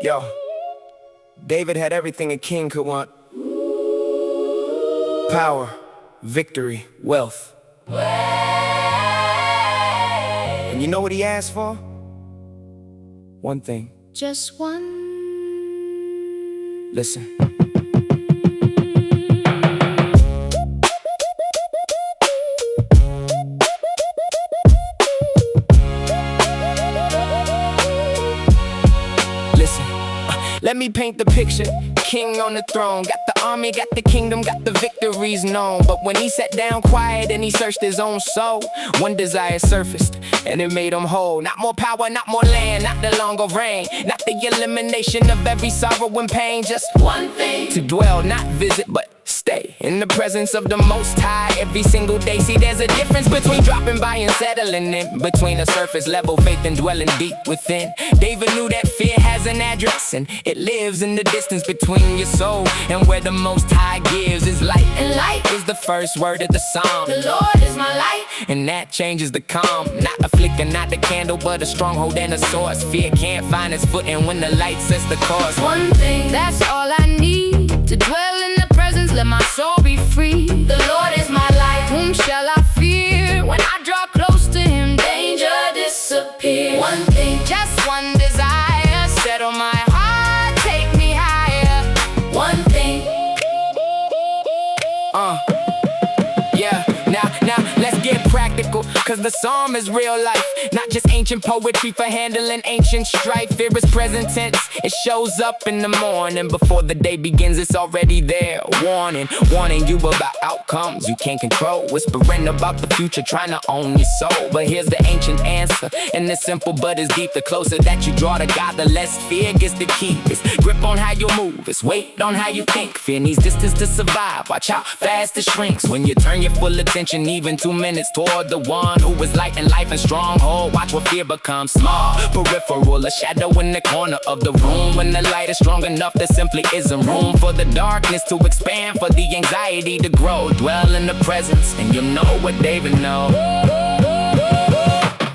Yo, David had everything a king could want. Power, victory, wealth. And you know what he asked for? One thing. Just one. Listen. Let me paint the picture. King on the throne, got the army, got the kingdom, got the victories known. But when he sat down quiet and he searched his own soul, one desire surfaced and it made him whole. Not more power, not more land, not the longer reign, not the elimination of every sorrow and pain. Just one thing: to dwell, not visit, but stay in the presence of the Most High every single day. See, there's a difference between dropping by and settling in, between a surface level faith and dwelling deep within. David knew that fear has an address, and it lives in the distance between your soul and where the Most High gives his light. And light is the first word of the psalm. The Lord is my light, and that changes the calm. Not a flicker, not the candle, but a stronghold and a source. Fear can't find its footing when the light sets the course. One thing, that's all I need, to dwell in the presence, let my soul be free. The Lord is my light, whom shall I fear? When I draw close to him, danger disappears. One thing, just one desire, settle my heart, take me higher. One thing. Yeah, now, let's get practical, cause the psalm is real life, not just ancient poetry for handling ancient strife. Fear is present tense, it shows up in the morning. Before the day begins, it's already there. Warning you about outcomes you can't control. Whispering about the future, trying to own your soul. But here's the ancient answer, and it's simple but it's deep. The closer that you draw to God, the less fear gets to keep. It's grip on how you move, it's weight on how you think. Fear needs distance to survive, watch how fast it shrinks when you turn your full attention, even 2 minutes, toward the one who is light in life and stronghold. Watch what fear becomes small, peripheral, a shadow in the corner of the room. When the light is strong enough, there simply isn't room for the darkness to expand, for the anxiety to grow. Dwell in the presence, and you'll know what David knows.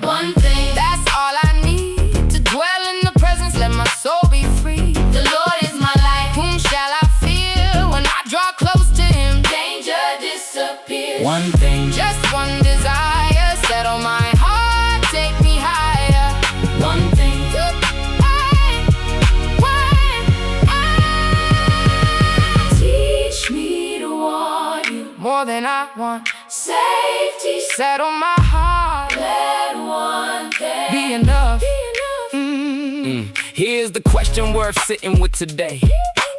One thing, that's all I need, to dwell in the presence, let my soul be free. The Lord is my light, whom shall I fear? When I draw close to him, danger disappears. One thing, just one desire, settle my heart, take me higher. one thing, teach me to want you more than I want. Safety, settle my heart, let one thing be enough. Here's the question worth sitting with today.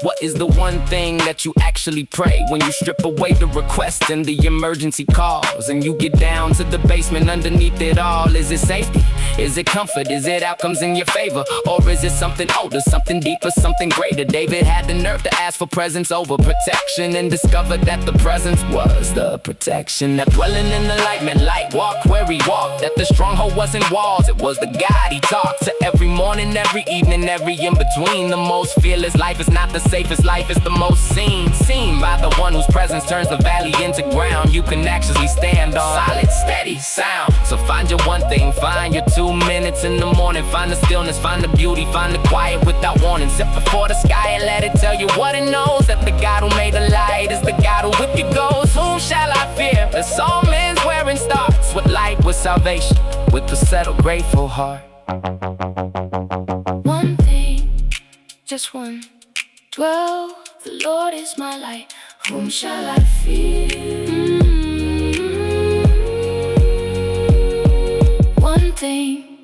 What is the one thing that you actually pray when you strip away the request and the emergency calls, and you get down to the basement underneath it all? Is it safety? Is it comfort? Is it outcomes in your favor? Or is it something older, something deeper, something greater? David had the nerve to ask for presence over protection, and discovered that the presence was the protection. That dwelling in the light meant light walk where he walked. That the stronghold wasn't walls, it was the God he talked to. Every morning, every evening, every in-between. The most fearless life is not the safest life, is the most seen by the one whose presence turns the valley into ground you can actually stand on. Solid, steady sound. So find your one thing, find your 2 minutes in the morning. Find the stillness, find the beauty, find the quiet without warning. Sit before the sky and let it tell you what it knows. That the God who made the light is the God who with you goes. Whom shall I fear? The psalm ends where it starts, with light, with salvation, with the settled, grateful heart. One thing, just one. Dwell, the Lord is my light, whom shall I fear? One thing.